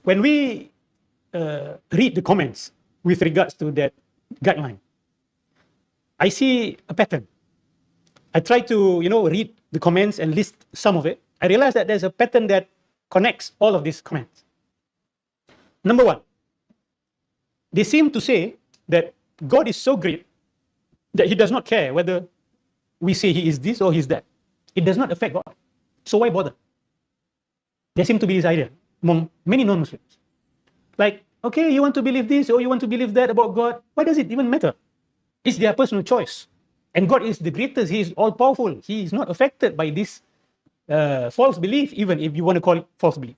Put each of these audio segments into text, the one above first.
When we read the comments with regards to that guideline, I see a pattern. I try to, read the comments and list some of it. I realize that there's a pattern that connects all of these comments. Number one, they seem to say that God is so great that he does not care whether we say he is this or he's that. It does not affect God. So why bother? There seems to be this idea among many non-Muslims. Like, okay, you want to believe this or you want to believe that about God. Why does it even matter? It's their personal choice. And God is the greatest. He is all-powerful. He is not affected by this false belief, even if you want to call it false belief.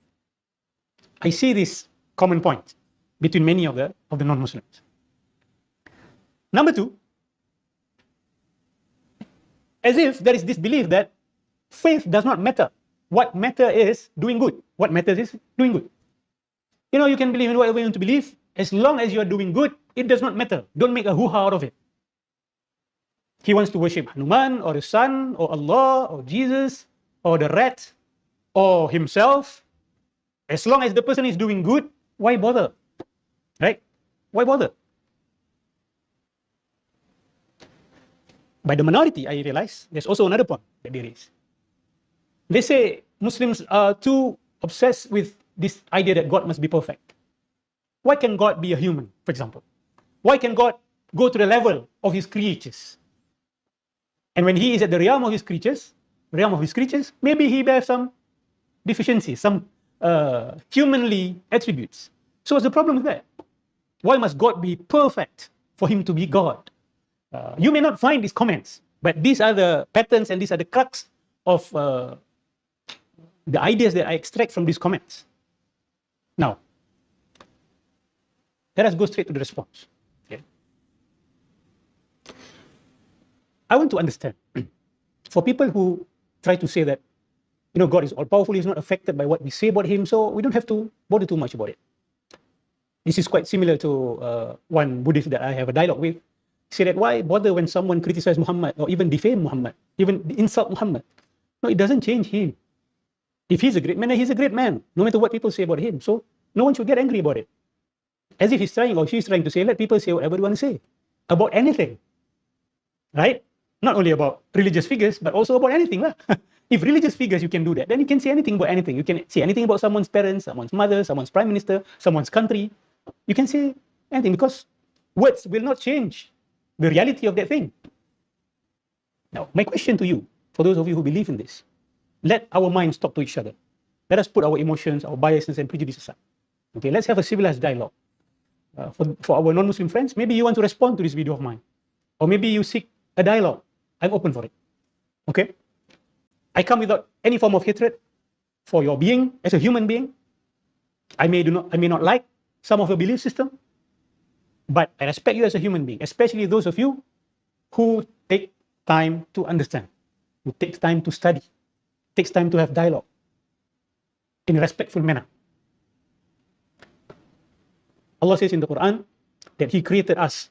I see this common point between many of the non-Muslims. Number two, as if there is this belief that faith does not matter. What matters is doing good. What matters is doing good. You can believe in whatever you want to believe. As long as you are doing good, it does not matter. Don't make a hoo-ha out of it. He wants to worship Hanuman or the sun or Allah or Jesus or the rat or himself. As long as the person is doing good, why bother? Right? Why bother? By the minority, I realize there's also another point that they raise. They say Muslims are too obsessed with this idea that God must be perfect. Why can God be a human, for example? Why can God go to the level of his creatures? And when he is at the realm of his creatures, maybe he bears some deficiencies, some humanly attributes. So what's the problem with that? Why must God be perfect for him to be God? You may not find these comments, but these are the patterns and these are the crux of the ideas that I extract from these comments. Now, let us go straight to the response. Okay? I want to understand, for people who try to say that, God is all-powerful, he's not affected by what we say about him, so we don't have to bother too much about it. This is quite similar to one Buddhist that I have a dialogue with. He said that why bother when someone criticizes Muhammad or even defame Muhammad, even insult Muhammad? No, it doesn't change him. If he's a great man, he's a great man, no matter what people say about him. So no one should get angry about it. As if he's trying or she's trying to say, let people say whatever they want to say about anything. Right? Not only about religious figures, but also about anything. If religious figures, you can do that, then you can say anything about anything. You can say anything about someone's parents, someone's mother, someone's prime minister, someone's country. You can say anything because words will not change the reality of that thing. Now, my question to you, for those of you who believe in this, let our minds talk to each other. Let us put our emotions, our biases, and prejudices aside. Okay, let's have a civilized dialogue. For our non-Muslim friends, maybe you want to respond to this video of mine. Or maybe you seek a dialogue. I'm open for it. Okay? I come without any form of hatred for your being as a human being. I may not like some of your belief system, but I respect you as a human being, especially those of you who take time to understand, who take time to study, takes time to have dialogue in a respectful manner. Allah says in the Quran that he created us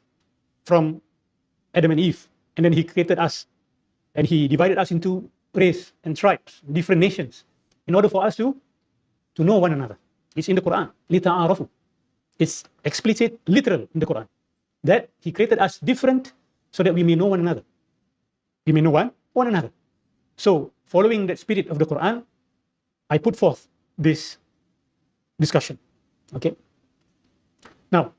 from Adam and Eve, and then he created us and he divided us into race and tribes, different nations, in order for us to know one another. It's in the Quran. لِتَعَارَفُوا. It's explicit, literal in the Quran, that he created us different so that we may know one another. We may know one another. So, following that spirit of the Quran, I put forth this discussion. Okay? Now,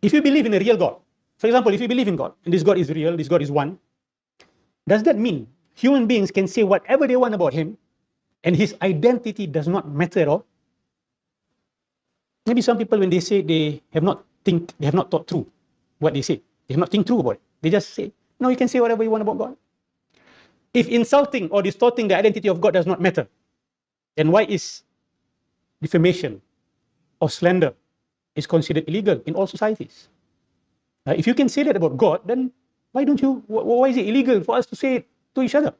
if you believe in a real God, for example, if you believe in God, and this God is real, this God is one, does that mean human beings can say whatever they want about him, and his identity does not matter at all? Maybe some people, when they say they have not thought through what they say. They have not think through about it. They just say, no, you can say whatever you want about God. If insulting or distorting the identity of God does not matter, then why is defamation or slander is considered illegal in all societies? If you can say that about God, then why is it illegal for us to say it to each other?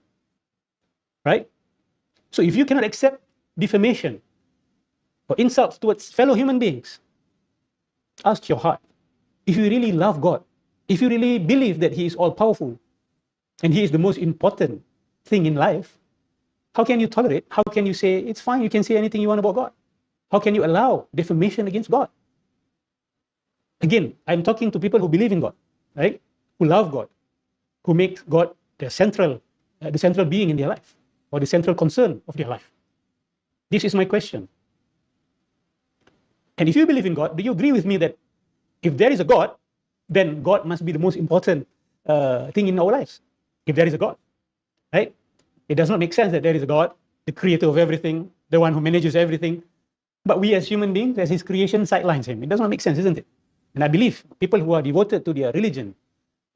Right? So if you cannot accept defamation or insults towards fellow human beings, ask your heart. If you really love God, if you really believe that he is all-powerful and he is the most important thing in life, how can you tolerate? How can you say, it's fine, you can say anything you want about God? How can you allow defamation against God? Again, I'm talking to people who believe in God, right? Who love God, who make God the central being in their life, or the central concern of their life. This is my question. And if you believe in God, do you agree with me that if there is a God, then God must be the most important thing in our lives? If there is a God, right? It does not make sense that there is a God, the creator of everything, the one who manages everything, but we as human beings, as his creation, sidelines him. It does not make sense, isn't it? And I believe people who are devoted to their religion,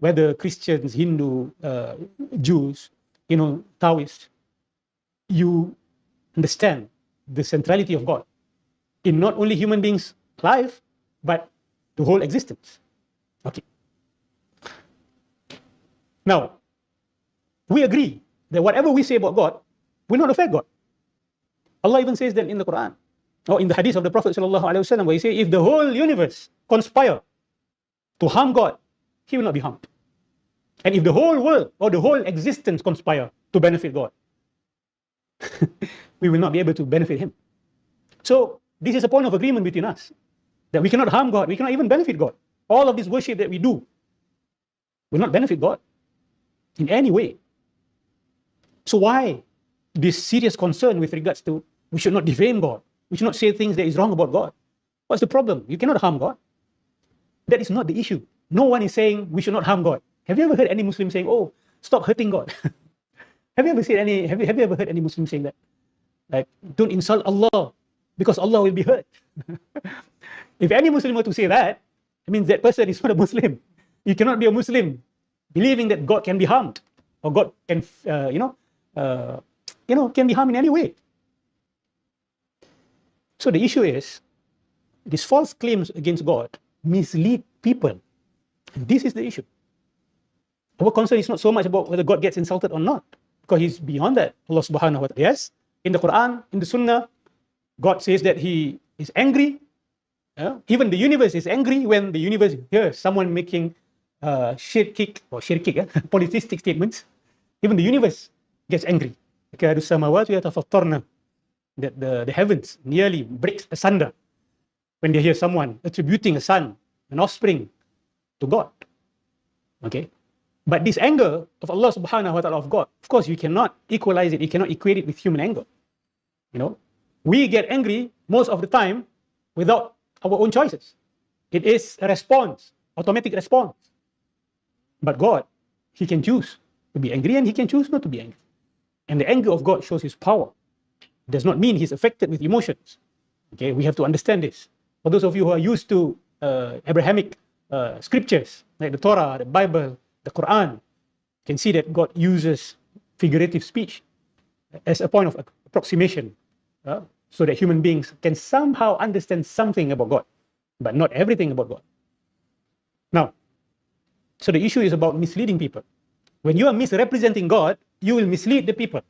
whether Christians, Hindu, Jews, Taoists, you understand the centrality of God in not only human beings' life, but the whole existence. Okay. Now, we agree that whatever we say about God will not affect God. Allah even says that in the Quran, or in the hadith of the Prophet ﷺ, where he says, if the whole universe conspire to harm God, he will not be harmed. And if the whole world or the whole existence conspire to benefit God, we will not be able to benefit him. So this is a point of agreement between us, that we cannot harm God, we cannot even benefit God. All of this worship that we do will not benefit God in any way. So why this serious concern with regards to we should not defame God, we should not say things that is wrong about God? What's the problem? You cannot harm God. That is not the issue. No one is saying we should not harm God. Have you ever heard any Muslim saying, oh, stop hurting God? Have you ever heard any Muslim saying that? Like, don't insult Allah because Allah will be hurt. If any Muslim were to say that, it means that person is not a Muslim. You cannot be a Muslim believing that God can be harmed, or God can, can be harmed in any way. So the issue is, these false claims against God mislead people. This is the issue. Our concern is not so much about whether God gets insulted or not, because he's beyond that. Allah subhanahu wa ta'ala. Yes, in the Quran, in the Sunnah, God says that he is angry. Even the universe is angry when the universe hears someone making shirkic, polytheistic statements. Even the universe gets angry. That the heavens nearly breaks asunder when they hear someone attributing a son, an offspring, to God. Okay? But this anger of Allah subhanahu wa ta'ala, of God, of course you cannot equalize it, you cannot equate it with human anger. We get angry most of the time without our own choices. It is a response, automatic response. But God, he can choose to be angry and he can choose not to be angry. And the anger of God shows his power. It does not mean he's affected with emotions. Okay, we have to understand this. For those of you who are used to Abrahamic scriptures, like the Torah, the Bible, the Quran, you can see that God uses figurative speech as a point of approximation, so that human beings can somehow understand something about God, but not everything about God. Now, so the issue is about misleading people. When you are misrepresenting God, you will mislead the people.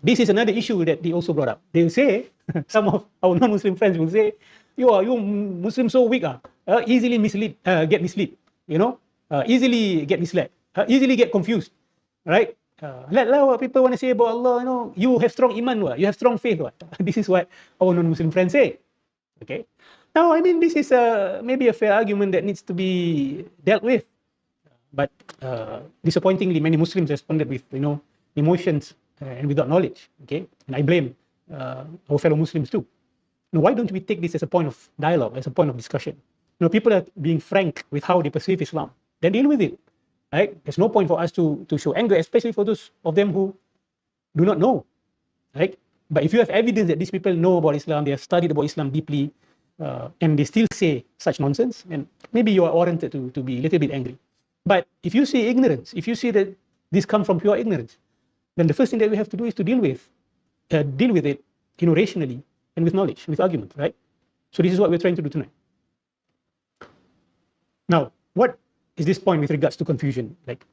This is another issue that they also brought up. They will say, some of our non-Muslim friends will say, you Muslims so weak, easily get misled, easily get misled, easily get confused, right? Let what people want to say about Allah, you have strong iman, you have strong faith. This is what our non-Muslim friends say. Okay. Now, I mean, this is maybe a fair argument that needs to be dealt with. But disappointingly, many Muslims responded with, emotions and without knowledge. Okay. And I blame our fellow Muslims too. Now, why don't we take this as a point of dialogue, as a point of discussion? People are being frank with how they perceive Islam. Then deal with it. Right? There's no point for us to show anger, especially for those of them who do not know. Right? But if you have evidence that these people know about Islam, they have studied about Islam deeply, and they still say such nonsense, and maybe you are warranted to be a little bit angry. But if you see ignorance, if you see that this comes from pure ignorance, then the first thing that we have to do is to deal with it, rationally and with knowledge, with argument, right? So this is what we're trying to do tonight. Now, what is this point with regards to confusion? Like,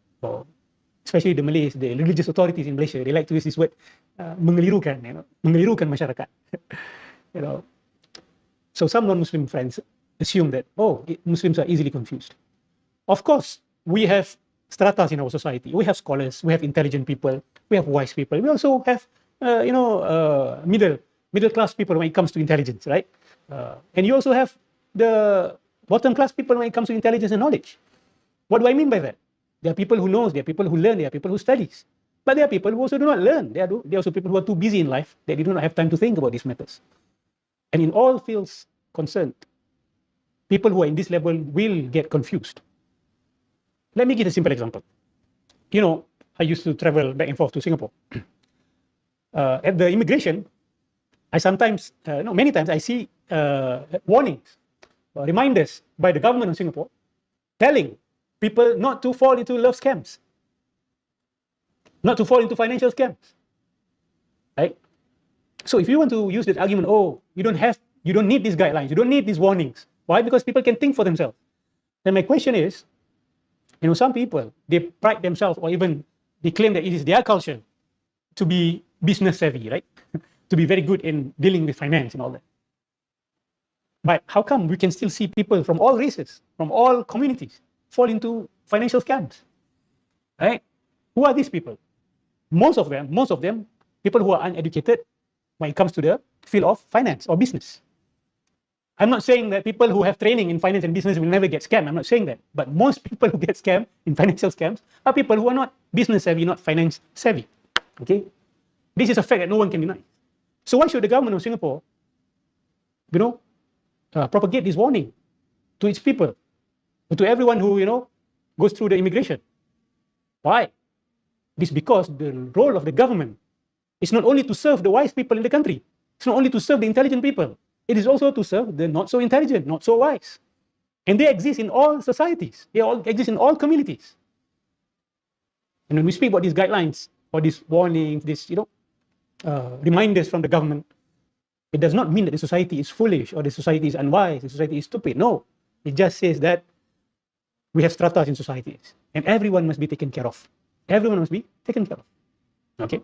especially the Malays, the religious authorities in Malaysia, they like to use this word, mengelirukan, mengelirukan masyarakat. So some non-Muslim friends assume that, Muslims are easily confused. Of course, we have stratas in our society. We have scholars, we have intelligent people, we have wise people. We also have, middle middle class people when it comes to intelligence, right? And you also have the bottom class people when it comes to intelligence and knowledge. What do I mean by that? There are people who knows, there are people who learn, there are people who studies. But there are people who also do not learn. There are also people who are too busy in life that they do not have time to think about these matters. And in all fields concerned, people who are in this level will get confused. Let me give a simple example. You know, I used to travel back and forth to Singapore. At the immigration, I sometimes, no, many times I see warnings, reminders by the government of Singapore telling people not to fall into love scams, not to fall into financial scams, right? So if you want to use that argument, oh, you don't need these guidelines, you don't need these warnings. Why? Because people can think for themselves. Then my question is, you know, some people, they pride themselves or even they claim that it is their culture to be business savvy, right? To be very good in dealing with finance and all that. But how come we can still see people from all races, from all communities, fall into financial scams, right? Who are these people? Most of them, people who are uneducated when it comes to the field of finance or business. I'm not saying that people who have training in finance and business will never get scammed. I'm not saying that. But most people who get scammed in financial scams are people who are not business savvy, not finance savvy. Okay? This is a fact that no one can deny. So why should the government of Singapore, you know, propagate this warning to its people, to everyone who, you know, goes through the immigration? Why? It is because the role of the government is not only to serve the wise people in the country. It's not only to serve the intelligent people. It is also to serve the not so intelligent, not so wise. And they exist in all societies. They all exist in all communities. And when we speak about these guidelines or these warnings, these, you know, reminders from the government, it does not mean that the society is foolish or the society is unwise, the society is stupid. No, it just says that we have stratas in societies and everyone must be taken care of. Everyone must be taken care of. Okay.